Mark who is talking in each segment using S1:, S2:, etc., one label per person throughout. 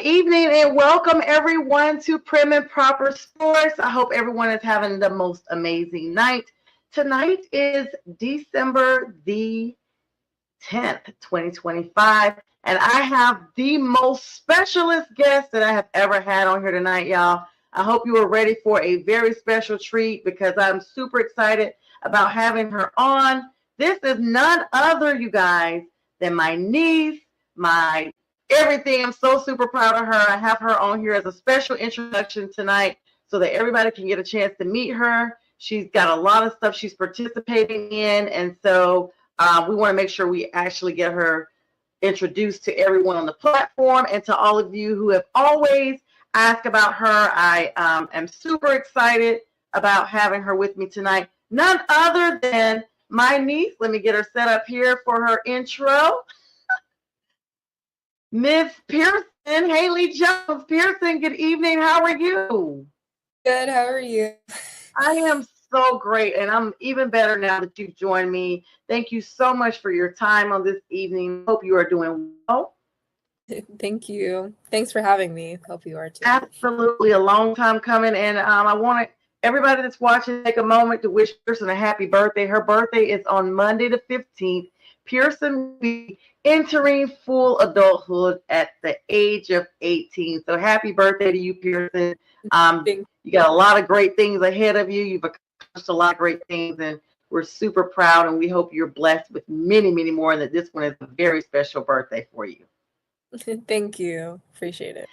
S1: evening and welcome everyone to Prim and Proper Sports. I hope everyone is having the most amazing night. Tonight is December the 10th, 2025, and I have the most specialist guest that I have ever had on here tonight, y'all. I hope you are ready for a very special treat because I'm super excited about having her on. This is none other, you guys, than my niece, my everything. I'm so super proud of her. I have her on here as a special introduction tonight so that everybody can get a chance to meet her. She's got a lot of stuff she's participating in, and so we want to make sure we actually get her introduced to everyone on the platform and to all of you who have always asked about her. I am super excited about having her with me tonight. None other than my niece. Let me get her set up here for her intro. Miss Pearson, Haley Jones. Pearson, good evening. How are you?
S2: Good. How are you?
S1: I am so great, and I'm even better now that you've joined me. Thank you so much for your time on this evening. Hope you are doing well.
S2: Thank you. Thanks for having me. Hope you are too.
S1: Absolutely, a long time coming, and I want everybody that's watching take a moment to wish Pearson a happy birthday. Her birthday is on Monday the 15th. Pearson will be entering full adulthood at the age of 18. So happy birthday to you, Pearson. You got a lot of great things ahead of you. You've accomplished a lot of great things, and we're super proud, and we hope you're blessed with many, many more, and that this one is a very special birthday for you.
S2: Thank you. Appreciate it.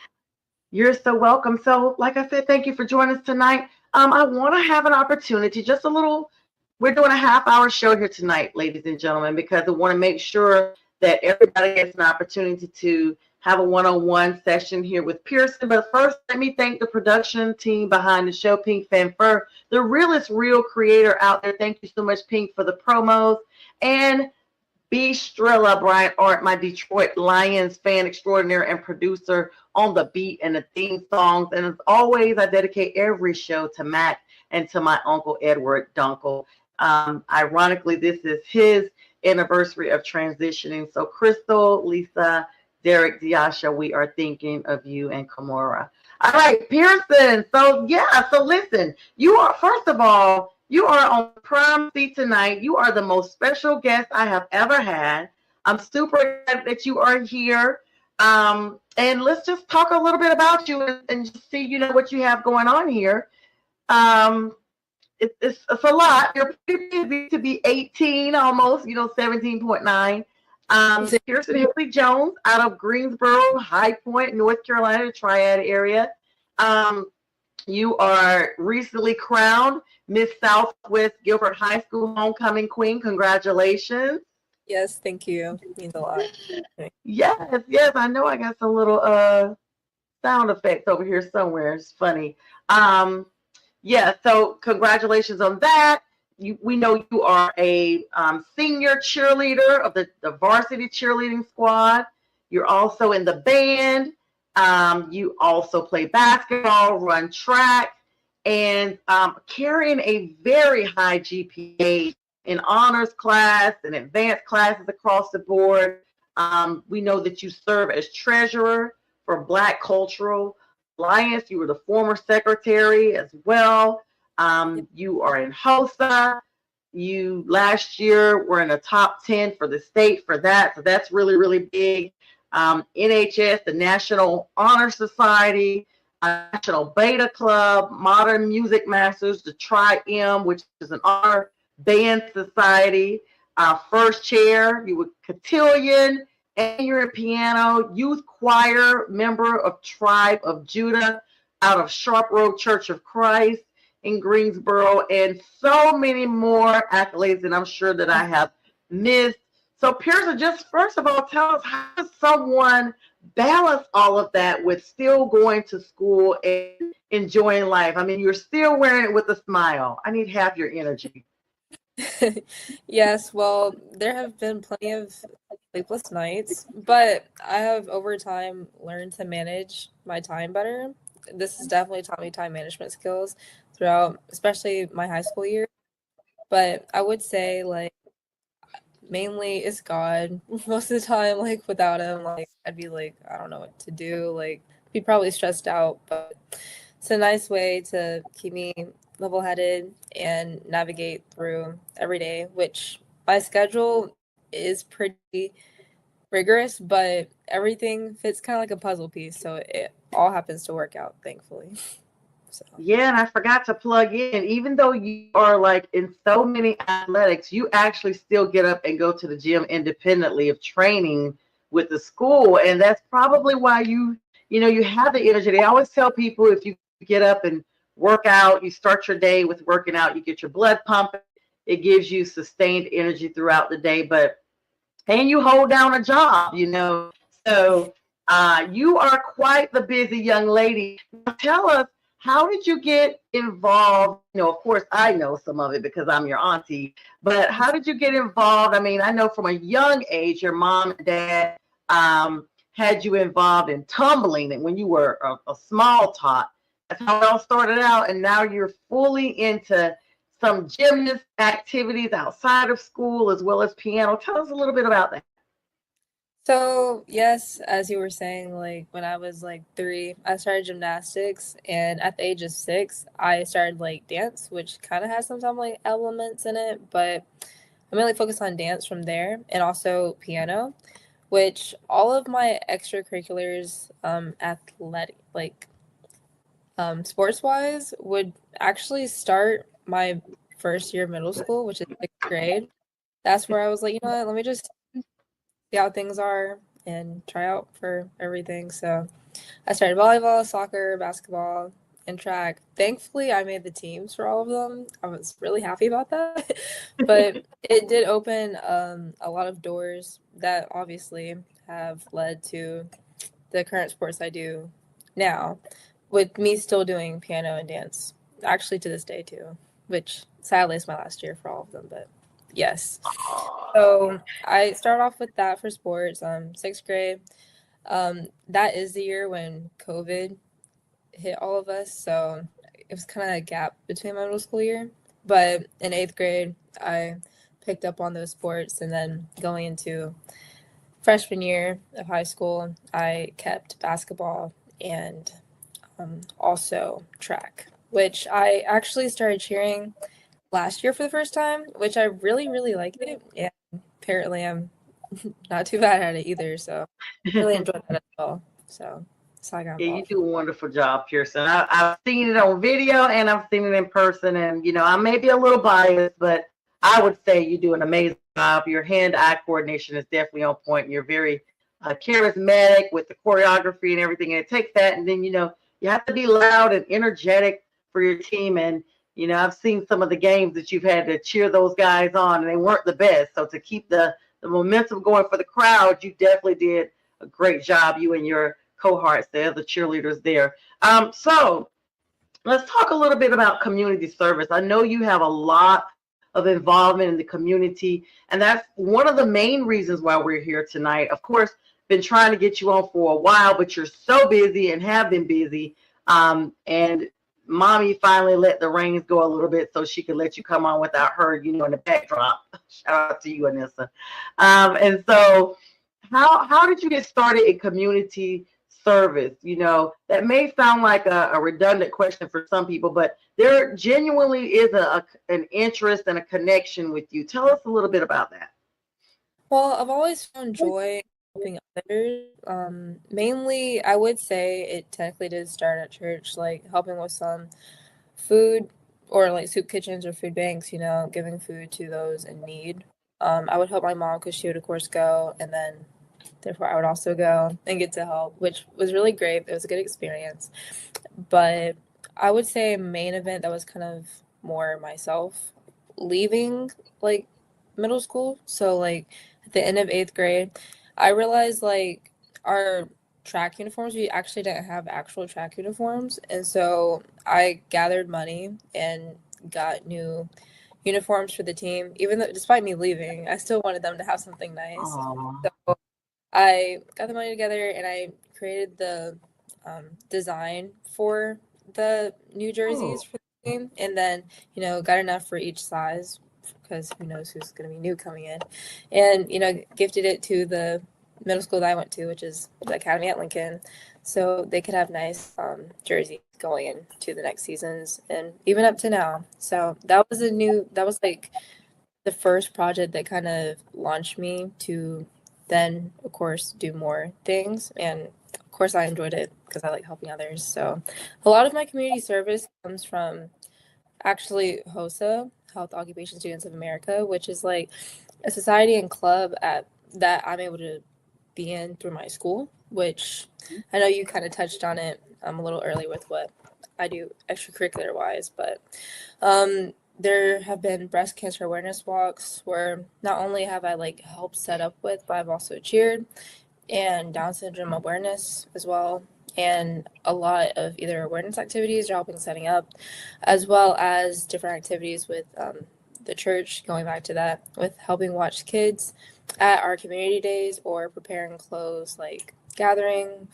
S1: You're so welcome. So, like I said, thank you for joining us tonight. I want to have an opportunity, just a little. We're doing a half-hour show here tonight, ladies and gentlemen, because I want to make sure that everybody gets an opportunity to have a one-on-one session here with Pearson. But first, let me thank the production team behind the show, Pink Fanfur, the realest real creator out there. Thank you so much, Pink, for the promos. And B. Strella Bryant Art, my Detroit Lions fan extraordinaire and producer on the beat and the theme songs. And as always, I dedicate every show to Mac and to my uncle Edward Dunkel. Ironically, this is his anniversary of transitioning. So Crystal, Lisa, Derek, Diasha, we are thinking of you, and Kimura. All right, Pearson. So listen, you are, first of all, you are on prime seat tonight. You are the most special guest I have ever had. I'm super excited that you are here. And let's just talk a little bit about you and just see, what you have going on here. It's a lot. You're pretty busy to be 18 almost, 17.9. Pearson Haley Jones out of Greensboro, High Point, North Carolina, Triad area. You are recently crowned Miss Southwest Gilbert High School Homecoming Queen. Congratulations.
S2: Yes, thank you. It means a lot.
S1: Yes. I know I got some little sound effects over here somewhere. It's funny. So congratulations on that. We know you are a senior cheerleader of the varsity cheerleading squad. You're also in the band. You also play basketball, run track, and carrying a very high GPA in honors class and advanced classes across the board. We know that you serve as treasurer for Black Cultural Alliance. You were the former secretary as well. You are in HOSA. You last year were in the top 10 for the state for that. So that's really, really big. NHS, the National Honor Society, National Beta Club, Modern Music Masters, the Tri-M, which is an honor band society. First chair, you were cotillion, and you're in piano, youth choir, member of Tribe of Judah out of Sharp Road Church of Christ in Greensboro, and so many more accolades that I'm sure that I have missed. So Pearson, just first of all, tell us, how does someone balance all of that with still going to school and enjoying life? I mean, you're still wearing it with a smile. I need half your energy.
S2: Yes, well, there have been plenty of sleepless nights, but I have over time learned to manage my time better. This has definitely taught me time management skills throughout, especially my high school year. But I would say, mainly it's God. Most of the time, without him, I'd be I don't know what to do. be probably stressed out, but it's a nice way to keep me level-headed and navigate through every day, which my schedule is pretty rigorous, but everything fits kind of like a puzzle piece, so it all happens to work out, thankfully. So
S1: Yeah, and I forgot to plug in. Even though you are like in so many athletics, you actually still get up and go to the gym independently of training with the school. And that's probably why you have the energy. They always tell people if you get up and work out, you start your day with working out, you get your blood pumping. It gives you sustained energy throughout the day. But and you hold down a job. So you are quite the busy young lady. Now tell us, how did you get involved? Of course, I know some of it because I'm your auntie, but how did you get involved? I mean, I know from a young age, your mom and dad had you involved in tumbling and when you were a small tot. That's how it all started out. And now you're fully into some gymnast activities outside of school as well as piano. Tell us a little bit about that.
S2: So, yes, as you were saying, like when I was like 3, I started gymnastics, and at the age of 6, I started like dance, which kind of has some tumbling elements in it, but I mainly focused on dance from there, and also piano, which all of my extracurriculars, athletic, like sports wise, would actually start my first year of middle school, which is 6th grade. That's where I was like, you know what, let me just see how things are and try out for everything. So I started volleyball, soccer, basketball, and track. Thankfully, I made the teams for all of them. I was really happy about that. But it did open a lot of doors that obviously have led to the current sports I do now, with me still doing piano and dance, actually to this day too, which sadly is my last year for all of them, but yes. So I started off with that for sports, 6th grade. That is the year when COVID hit all of us, so it was kind of a gap between my middle school year. But in 8th grade, I picked up on those sports, and then going into freshman year of high school, I kept basketball and also track, which I actually started cheering last year for the first time, which I really, really liked it. And apparently I'm not too bad at it either. So really enjoyed that as well. So that's how I got
S1: Yeah, you
S2: involved.
S1: do a wonderful job, Pearson. I've seen it on video and I've seen it in person. And, I may be a little biased, but I would say you do an amazing job. Your hand-eye coordination is definitely on point. You're very charismatic with the choreography and everything. And it takes that. And then, you have to be loud and energetic for your team. And, I've seen some of the games that you've had to cheer those guys on, and they weren't the best. So to keep the momentum going for the crowd, you definitely did a great job, you and your cohorts there, the cheerleaders there. So let's talk a little bit about community service. I know you have a lot of involvement in the community, and that's one of the main reasons why we're here tonight. Of course, been trying to get you on for a while, but you're so busy and have been busy. And mommy finally let the reins go a little bit so she could let you come on without her, in the backdrop. Shout out to you, Anissa. And so how did you get started in community service? That may sound like a redundant question for some people, but there genuinely is an interest and a connection with you. Tell us a little bit about that.
S2: Well, I've always found joy in helping others. Mainly, I would say it technically did start at church, like helping with some food or like soup kitchens or food banks, giving food to those in need. I would help my mom because she would, of course, go, and then therefore I would also go and get to help, which was really great. It was a good experience. But I would say a main event that was kind of more myself leaving like middle school. So like at the end of 8th grade, I realized like our track uniforms, we actually didn't have actual track uniforms. And so I gathered money and got new uniforms for the team. Even though, despite me leaving, I still wanted them to have something nice.
S1: Oh,
S2: So I got the money together and I created the design for the new jerseys for the team, and then got enough for each size because who knows who's going to be new coming in, and gifted it to the middle school that I went to, which is the Academy at Lincoln. so they could have nice jerseys going into the next seasons and even up to now. So that was like the first project that kind of launched me to then, of course, do more things. And of course, I enjoyed it because I like helping others. So a lot of my community service comes from actually HOSA, Health Occupation Students of America, which is like a society and club that I'm able to be in through my school, which I know you kind of touched on it a little early with what I do extracurricular wise, but there have been breast cancer awareness walks where not only have I like helped set up with, but I've also cheered, and Down syndrome awareness as well, and a lot of either awareness activities or helping setting up, as well as different activities with the church, going back to that, with helping watch kids at our community days or preparing clothes, like gathering,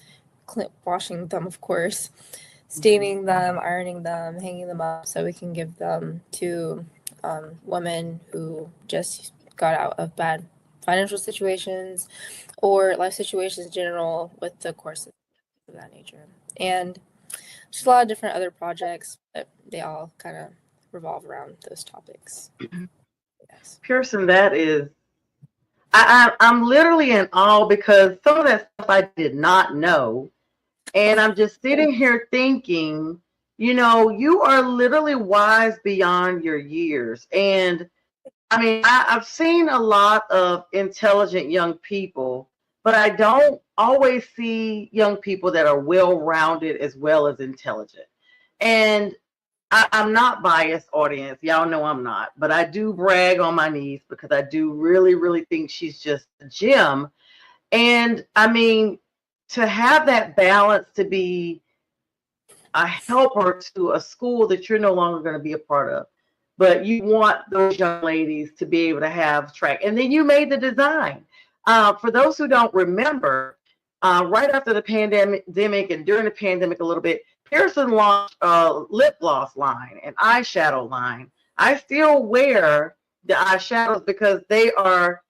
S2: washing them, of course, steaming them, ironing them, hanging them up so we can give them to women who just got out of bad financial situations or life situations in general with the courses of that nature. And just a lot of different other projects, but they all kind of revolve around those topics. Yes.
S1: Pearson, that is, I'm literally in awe because some of that stuff I did not know. And I'm just sitting here thinking, you are literally wise beyond your years. And I mean, I've seen a lot of intelligent young people, but I don't always see young people that are well-rounded as well as intelligent. And I'm not biased, audience. Y'all know I'm not, but I do brag on my niece because I do really, really think she's just a gem. And I mean, to have that balance to be a helper to a school that you're no longer going to be a part of, but you want those young ladies to be able to have track. And then you made the design. For those who don't remember, right after the pandemic and during the pandemic a little bit, Pearson launched a lip gloss line, an eyeshadow line. I still wear the eyeshadows because they are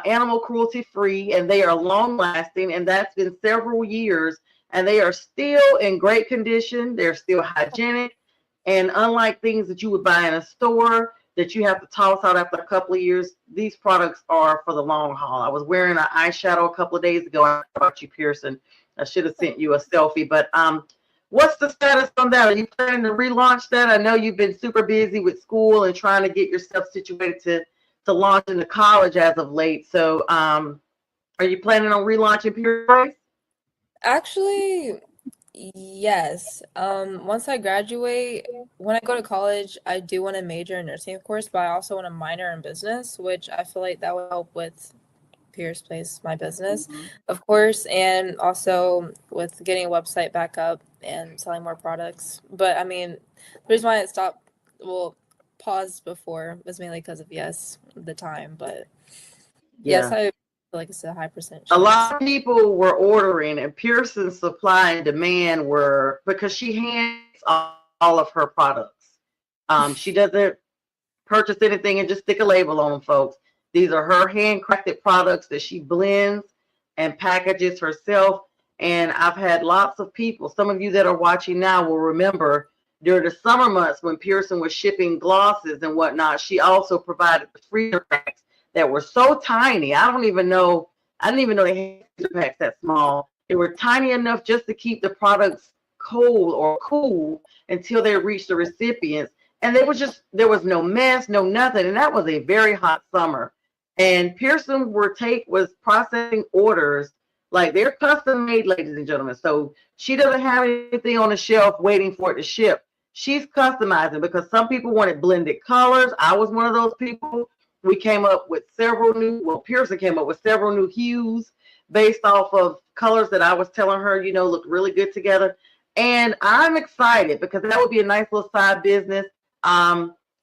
S1: animal cruelty free and they are long lasting, and that's been several years, and they are still in great condition. They're still hygienic, and unlike things that you would buy in a store that you have to toss out after a couple of years, these products are for the long haul. I was wearing an eyeshadow a couple of days ago. I brought you, Pearson. I should have sent you a selfie, but what's the status on that? Are you planning to relaunch that? I know you've been super busy with school and trying to get yourself situated to launch into college as of late. So are you planning on relaunching Pearson?
S2: Actually, yes. Once I graduate, when I go to college, I do want to major in nursing, of course, but I also want to minor in business, which I feel like that would help with Pierce Place, my business, of course, and also with getting a website back up and selling more products. But I mean, the reason why it stopped, well, paused before was mainly because of the time. But yes, I feel like it's a high percentage.
S1: A lot of people were ordering, and Pearson's supply and demand were because she hands all of her products. She doesn't purchase anything and just stick a label on them, folks. These are her handcrafted products that she blends and packages herself. And I've had lots of people, some of you that are watching now will remember during the summer months when Pearson was shipping glosses and whatnot, she also provided the freezer packs that were so tiny. I didn't even know they had freezer packs that small. They were tiny enough just to keep the products cold or cool until they reached the recipients. And there was no mess, no nothing. And that was a very hot summer. And Pearson was processing orders like they're custom made, ladies and gentlemen. So she doesn't have anything on the shelf waiting for it to ship. She's customizing because some people wanted blended colors. I was one of those people. We came up with Pearson came up with several new hues based off of colors that I was telling her, look really good together. And I'm excited because that would be a nice little side business.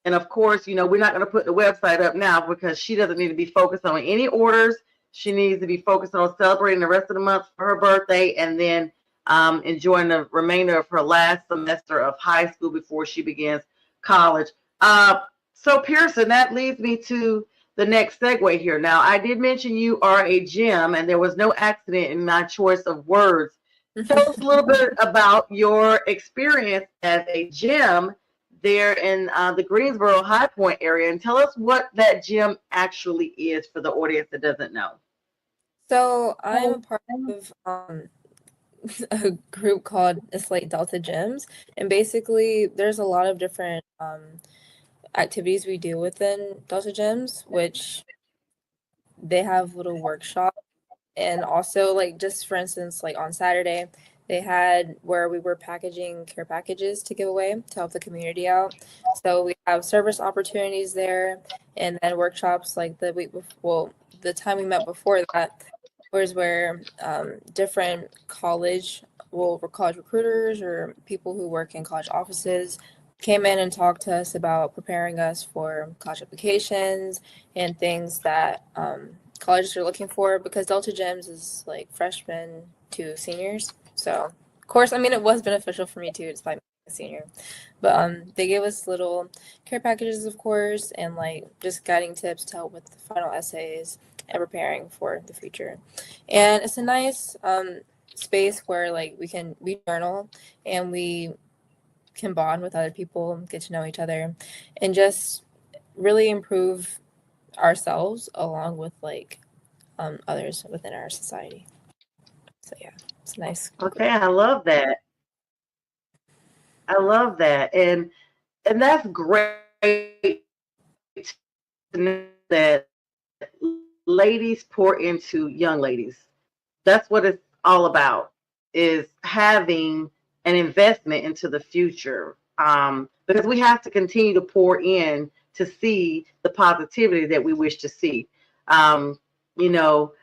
S1: And of course, we're not going to put the website up now because she doesn't need to be focused on any orders. She needs to be focused on celebrating the rest of the month for her birthday and then enjoying the remainder of her last semester of high school before she begins college. So Pearson, that leads me to the next segue here. Now, I did mention you are a gem, and there was no accident in my choice of words. Tell us a little bit about your experience as a gym there in the Greensboro High Point area, and tell us what that gym actually is for the audience that doesn't know.
S2: So I'm a part of a group called Slate Delta Gyms, and basically there's a lot of different activities we do within Delta Gyms, which they have little workshops. And also, like, just for instance, like on Saturday, they had where we were packaging care packages to give away to help the community out. So we have service opportunities there, and then workshops like the week before, well, the time we met before that was where different college recruiters or people who work in college offices came in and talked to us about preparing us for college applications and things that colleges are looking for, because Delta Gyms is like freshmen to seniors. So, of course, I mean, it was beneficial for me too, despite being a senior. But they gave us little care packages, of course, and like just guiding tips to help with the final essays and preparing for the future. And it's a nice space where like we journal and we can bond with other people, get to know each other, and just really improve ourselves along with like others within our society. So yeah, it's nice.
S1: Okay, I love that. I love that, and that's great to know that ladies pour into young ladies. That's what it's all about, is having an investment into the future, because we have to continue to pour in to see the positivity that we wish to see. um, you know,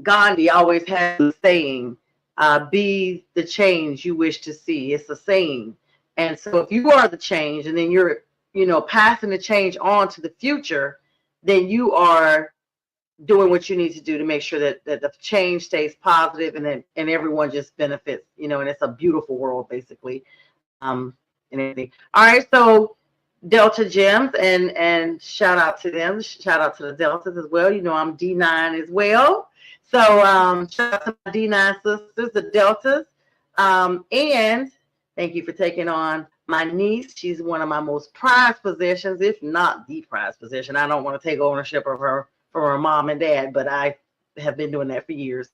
S1: Gandhi always has a saying, be the change you wish to see. It's a saying. And so if you are the change and then you're, passing the change on to the future, then you are doing what you need to do to make sure that the change stays positive, and everyone just benefits, and it's a beautiful world basically. And everything. All right, so Delta Gems, and shout out to them. Shout out to the Deltas as well. I'm D9 as well. So shout out to my D9 sisters, the Deltas. And thank you for taking on my niece. She's one of my most prized possessions, if not the prized possession. I don't want to take ownership of her from her mom and dad, but I have been doing that for years.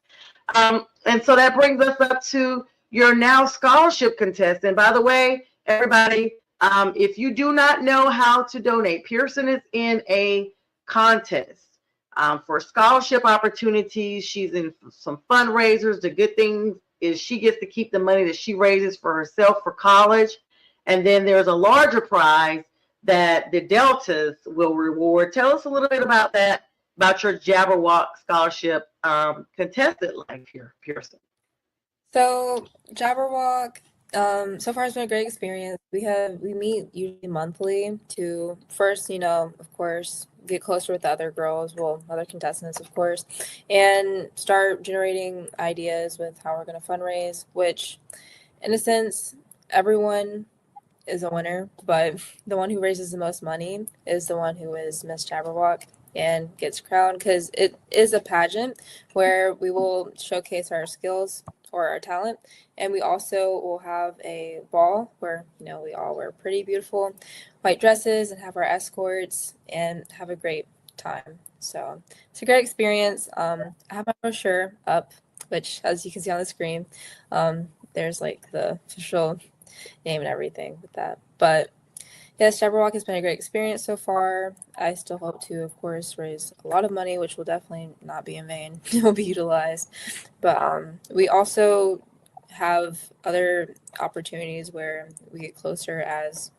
S1: And so that brings us up to your now scholarship contestant. By the way, everybody, if you do not know how to donate, Pearson is in a contest for scholarship opportunities. She's in some fundraisers. The good thing is she gets to keep the money that she raises for herself for college. And then there's a larger prize that the Deltas will reward. Tell us a little bit about that, about your Jabberwock scholarship contestant life here, Pearson.
S2: So Jabberwock, so far it's been a great experience. We meet usually monthly to first, of course, get closer with the other girls, well, other contestants, of course, and start generating ideas with how we're going to fundraise, which in a sense, everyone is a winner, but the one who raises the most money is the one who is Miss Jabberwock and gets crowned, because it is a pageant where we will showcase our skills or our talent, and we also will have a ball where we all wear pretty beautiful white dresses and have our escorts and have a great time. So it's a great experience. I have my brochure up, which, as you can see on the screen, there's like the official name and everything with that. But yes, Jabberwock has been a great experience so far. I still hope to, of course, raise a lot of money, which will definitely not be in vain. It will be utilized. But we also have other opportunities where we get closer as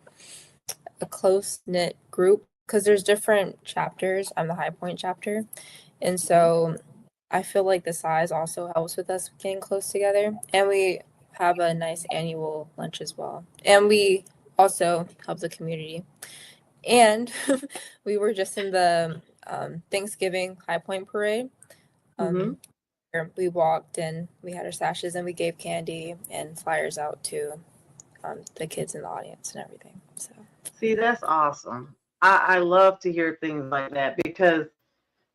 S2: a close-knit group, because there's different chapters. I'm the High Point chapter. And so I feel like the size also helps with us getting close together. And we have a nice annual lunch as well. And we also help the community. And we were just in the Thanksgiving High Point Parade. Where we walked and we had our sashes and we gave candy and flyers out to the kids in the audience and everything. So
S1: See, that's awesome. I love to hear things like that, because,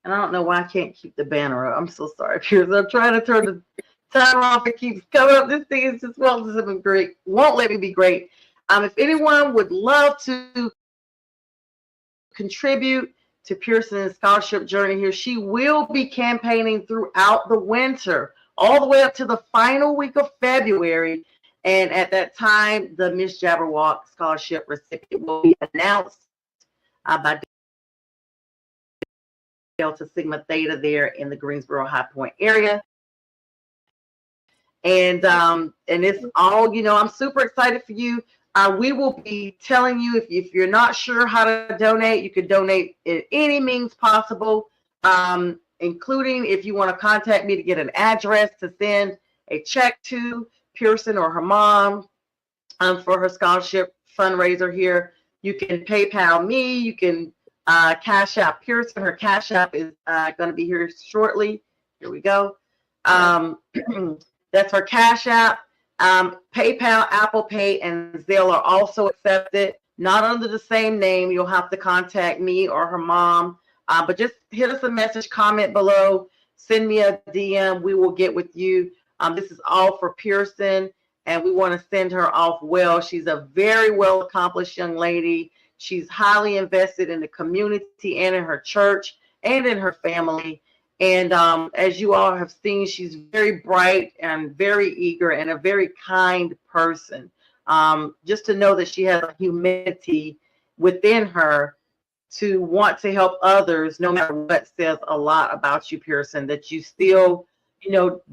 S1: and I don't know why I can't keep the banner up. I'm so sorry, Piers. I'm trying to turn time off. It keeps coming up. This thing is just well, this has been great. Won't let me be great. If anyone would love to contribute to Pearson's scholarship journey here, she will be campaigning throughout the winter, all the way up to the final week of February. And at that time, the Miss Jabberwock scholarship recipient will be announced by Delta Sigma Theta there in the Greensboro High Point area. And it's all, I'm super excited for you. We will be telling you if you're not sure how to donate, you can donate in any means possible, including if you want to contact me to get an address to send a check to Pearson or her mom for her scholarship fundraiser here. You can PayPal me. You can Cash App Pearson. Her Cash App is going to be here shortly. Here we go. That's her Cash App. PayPal, Apple Pay, and Zelle are also accepted. Not under the same name. You'll have to contact me or her mom. But just hit us a message, comment below, send me a DM. We will get with you. This is all for Pearson, and we want to send her off well. She's a very well accomplished young lady. She's highly invested in the community and in her church and in her family. And as you all have seen, she's very bright and very eager and a very kind person. Just to know that she has a humility within her to want to help others, no matter what, says a lot about you, Pearson, that you still,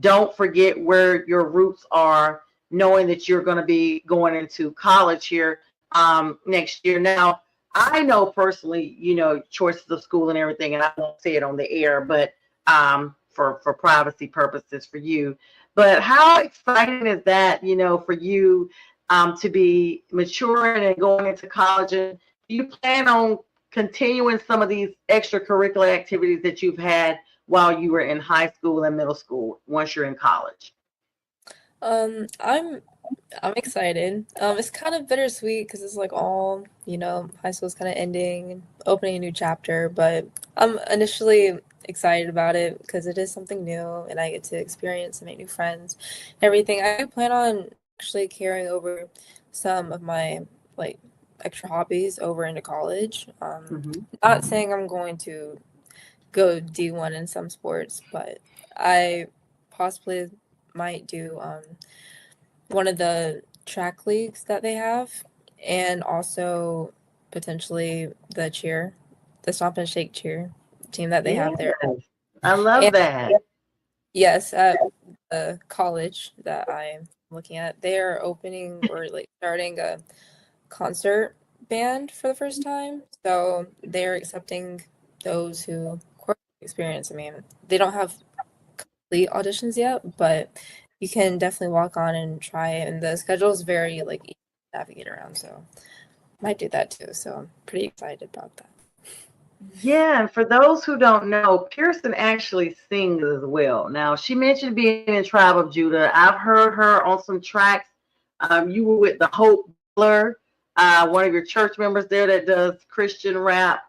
S1: don't forget where your roots are, knowing that you're going to be going into college here next year. Now, I know personally, choices of school and everything, and I won't say it on the air, but for privacy purposes for you. But how exciting is that, for you to be maturing and going into college? And do you plan on continuing some of these extracurricular activities that you've had while you were in high school and middle school once you're in college?
S2: I'm excited. It's kind of bittersweet because it's like all, high school's kind of ending, opening a new chapter, but I'm initially excited about it because it is something new and I get to experience and make new friends, everything. I plan on actually carrying over some of my like extra hobbies over into college. Not saying I'm going to go D1 in some sports, but I possibly might do one of the track leagues that they have, and also potentially the Stomp and Shake cheer team that they have there.
S1: I love that.
S2: Yes, at the college that I'm looking at, they are opening or like starting a concert band for the first time. So they're accepting those who experience. I mean, they don't have complete auditions yet, but you can definitely walk on and try it. And the schedule is very like easy to navigate around. So might do that too. So I'm pretty excited about that.
S1: Yeah, and for those who don't know, Pearson actually sings as well. Now, she mentioned being in Tribe of Judah. I've heard her on some tracks. You were with the Hope Blur, one of your church members there that does Christian rap,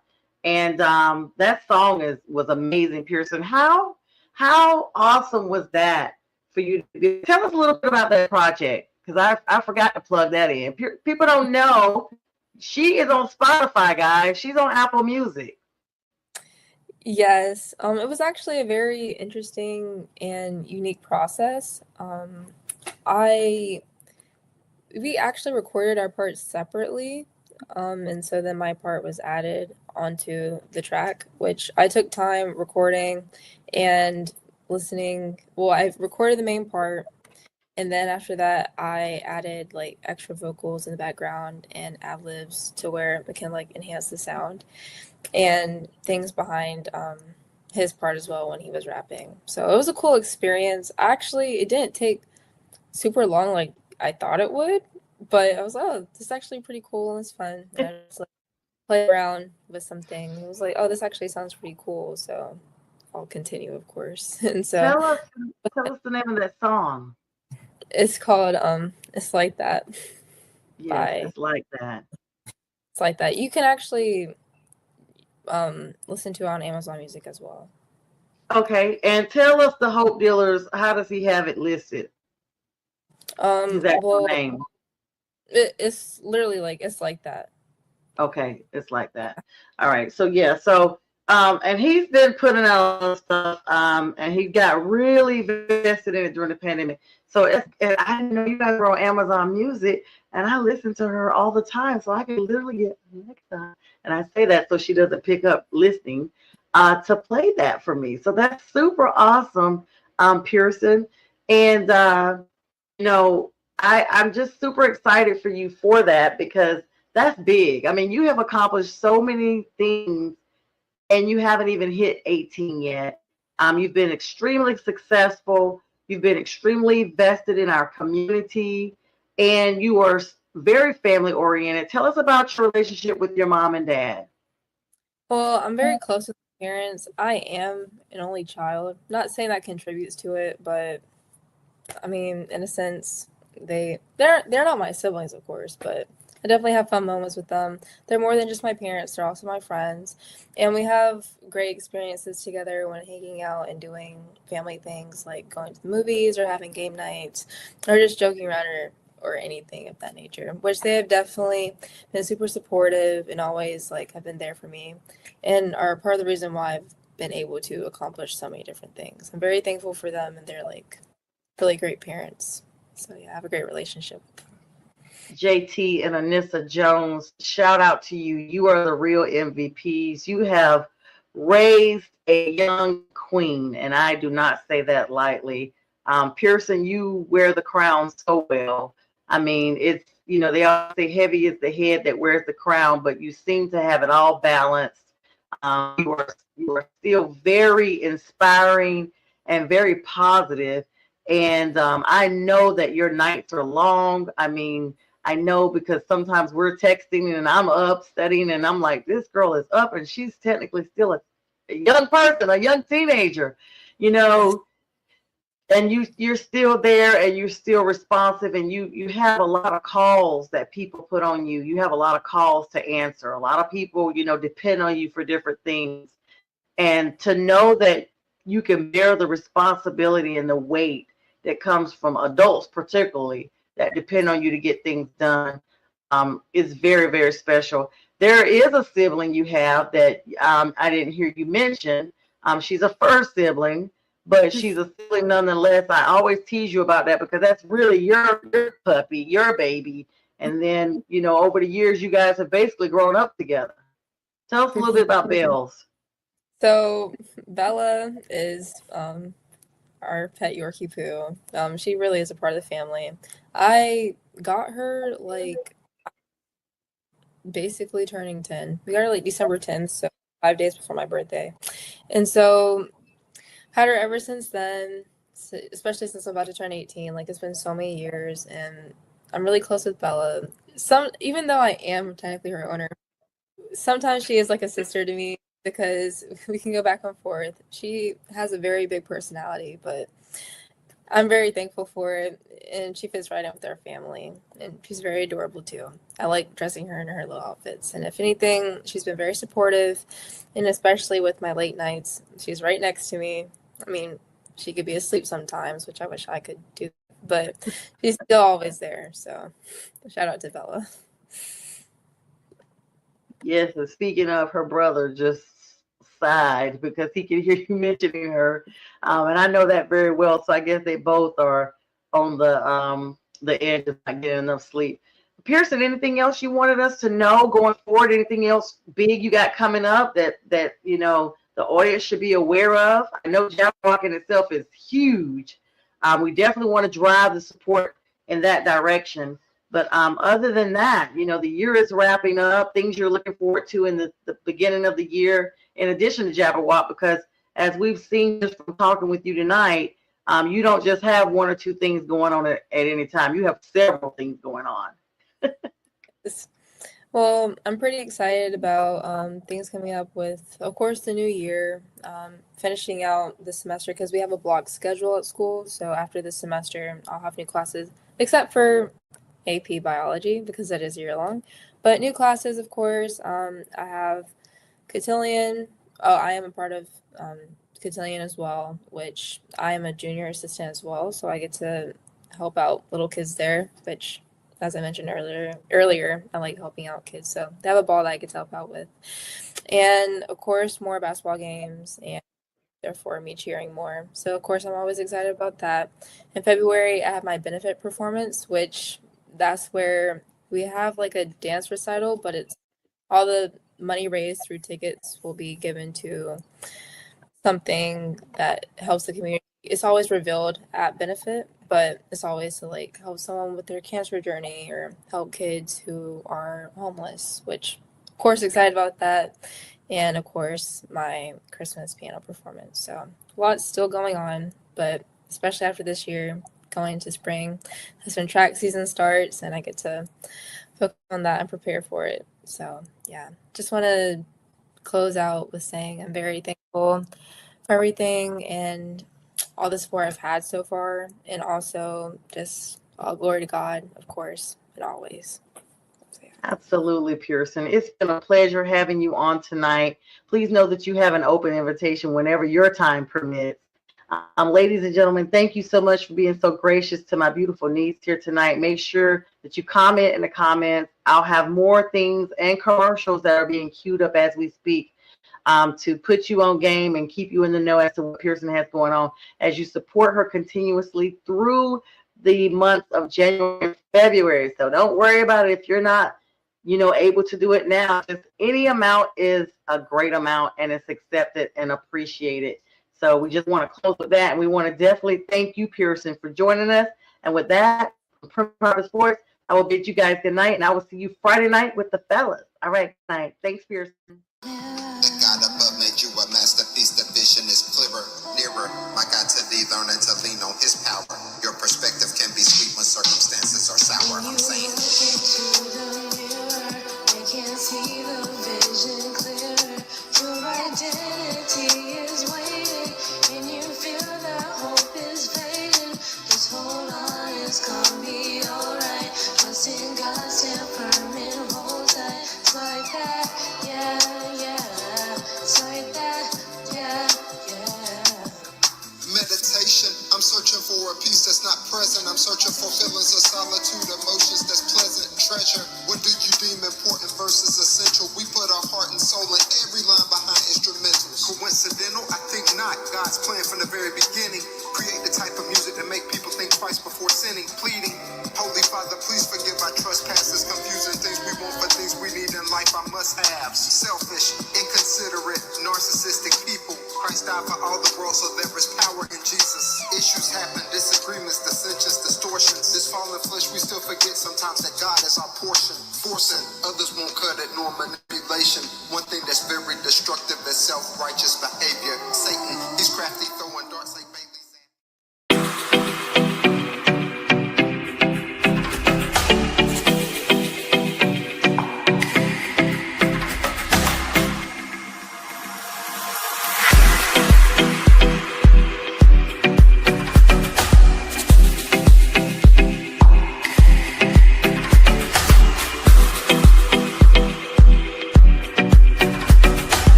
S1: and that song was amazing. Pearson, how awesome was that for you to do? Tell us a little bit about that project, because I forgot to plug that in. People don't know she is on Spotify, guys. She's on Apple Music.
S2: Yes, it was actually a very interesting and unique process. We actually recorded our parts separately, and so then my part was added onto the track, which I took time recording and listening. Well, I recorded the main part, and then after that, I added like extra vocals in the background and ad libs to where it can like enhance the sound and things behind his part as well when he was rapping. So it was a cool experience. Actually, it didn't take super long like I thought it would, but I was like, oh, this is actually pretty cool and it's fun. And I just like play around with something. It was like, oh, this actually sounds pretty cool. So I'll continue, of course. And so
S1: tell us the name of that song.
S2: it's called It's Like That.
S1: Yes, It's Like That.
S2: It's Like That. You can actually listen to it on Amazon Music as well.
S1: Okay, and tell us the Hope Dealers. How does he have it listed? His actual
S2: Well,
S1: name.
S2: it's literally like it's like that.
S1: Okay, it's like that. All right. So yeah, so and he's been putting out stuff, and he got really invested in it during the pandemic. So and I didn't know you guys were on Amazon Music, and I listen to her all the time, so I can literally get next time. And I say that so she doesn't pick up listening, to play that for me. So that's super awesome, Pearson, and you know, I'm just super excited for you for that because that's big. I mean, you have accomplished so many things and you haven't even hit 18 yet. You've been extremely successful. You've been extremely vested in our community and you are very family oriented. Tell us about your relationship with your mom and dad.
S2: Well, I'm very close with my parents. I am an only child. Not saying that contributes to it, but I mean, in a sense, they're not my siblings, of course, but I definitely have fun moments with them. They're more than just my parents; they're also my friends, and we have great experiences together when hanging out and doing family things like going to the movies or having game nights, or just joking around or anything of that nature. Which they have definitely been super supportive and always like have been there for me, and are part of the reason why I've been able to accomplish so many different things. I'm very thankful for them, and they're like really great parents. So yeah, I have a great relationship.
S1: JT and Anissa Jones, shout out to you. You are the real MVPs. You have raised a young queen, and I do not say that lightly. Pearson, you wear the crown so well. I mean, it's, they all say heavy is the head that wears the crown, but you seem to have it all balanced. You are still very inspiring and very positive. And I know that your nights are long. I mean, I know because sometimes we're texting and I'm up studying and I'm like, this girl is up and she's technically still a young person, a young teenager, you know, and you're still there and you're still responsive and you have a lot of calls that people put on you. You have a lot of calls to answer. A lot of people, depend on you for different things. And to know that you can bear the responsibility and the weight that comes from adults, particularly that depend on you to get things done, is very, very special. There is a sibling you have that I didn't hear you mention. She's a first sibling, but she's a sibling nonetheless. I always tease you about that because that's really your puppy, your baby. And then, over the years, you guys have basically grown up together. Tell us a little bit about Bells.
S2: So Bella is our pet Yorkie Poo. She really is a part of the family. I got her like basically turning 10. We got her like December 10th, so 5 days before my birthday. And so had her ever since then, especially since I'm about to turn 18. Like it's been so many years and I'm really close with Bella. Even though I am technically her owner, sometimes she is like a sister to me because we can go back and forth. She has a very big personality, but I'm very thankful for it, and she fits right in with our family, and she's very adorable too. I like dressing her in her little outfits, and if anything, she's been very supportive, and especially with my late nights, she's right next to me. I mean, she could be asleep sometimes, which I wish I could do, but she's still always there. So, shout out to Bella.
S1: Yes, and speaking of, her brother just sighed because he could hear you mentioning her, and I know that very well. So I guess they both are on the edge of not getting enough sleep. Pearson, anything else you wanted us to know going forward? Anything else big you got coming up that the audience should be aware of? I know Jabberwock in itself is huge. We definitely want to drive the support in that direction. But other than that, the year is wrapping up. Things you're looking forward to in the beginning of the year, in addition to Jabberwock, because as we've seen just from talking with you tonight, you don't just have one or two things going on at any time. You have several things going on.
S2: Well, I'm pretty excited about things coming up with, of course, the new year, finishing out the semester because we have a block schedule at school. So after this semester, I'll have new classes, except for AP biology because that is year long. But new classes, of course. I have cotillion. Oh, I am a part of cotillion as well, which I am a junior assistant as well, so I get to help out little kids there, which, as I mentioned earlier, I like helping out kids. So they have a ball that I get to help out with, and of course more basketball games, and therefore me cheering more. So of course I'm always excited about that. In February I have my benefit performance, which that's where we have like a dance recital, but it's all the money raised through tickets will be given to something that helps the community. It's always revealed at benefit, but it's always to like help someone with their cancer journey or help kids who are homeless, which of course excited about that. And of course my Christmas piano performance. So a lot's still going on, but especially after this year, going into spring, that's when track season starts and I get to focus on that and prepare for it. So yeah, just want to close out with saying I'm very thankful for everything and all the support I've had so far, and also just all glory to God, of course, and always. So, yeah.
S1: Absolutely, Pearson. It's been a pleasure having you on tonight. Please know that you have an open invitation whenever your time permits. Ladies and gentlemen, thank you so much for being so gracious to my beautiful niece here tonight. Make sure that you comment in the comments. I'll have more things and commercials that are being queued up as we speak, to put you on game and keep you in the know as to what Pearson has going on as you support her continuously through the months of January and February. So don't worry about it if you're not, able to do it now. Just any amount is a great amount and it's accepted and appreciated. So we just want to close with that. And we want to definitely thank you, Pearson, for joining us. And with that, from Private Sports, I will bid you guys good night. And I will see you Friday night with the fellas. All right, good night. Thanks, Pearson.
S3: The God above made you a masterpiece. The vision is clearer, nearer. My God to thee, learning to lean on his power. Your perspective can be sweet when circumstances are sour. I'm saying. Can't see the vision clearer. Your identity is waiting, and you feel that hope is fading. Just hold on, it's gonna be alright. Trust in God, stand firm and hold tight. It's like that, yeah. It's like that, yeah. Meditation, I'm searching for a peace that's not present. I'm searching for feelings of solitude, emotions that's pleasant. Treasure, what do you deem important versus essential? We put our heart and soul in every line behind instrumentals. Coincidental? I think not. God's plan from the very beginning. Create the type of music that make people think twice before sinning. Pleading, Holy Father, please forgive our trespasses. Confusing things we want for things we need in life, our must-haves. Selfish, inconsiderate, narcissistic people. Christ died for all the world, so there is power in Jesus. Issues happen, disagreements, dissensions, distortions. This fallen flesh, we still forget sometimes that God is our portion. Forcing, others won't cut it, nor manipulation. One thing that's very destructive is self-righteous behind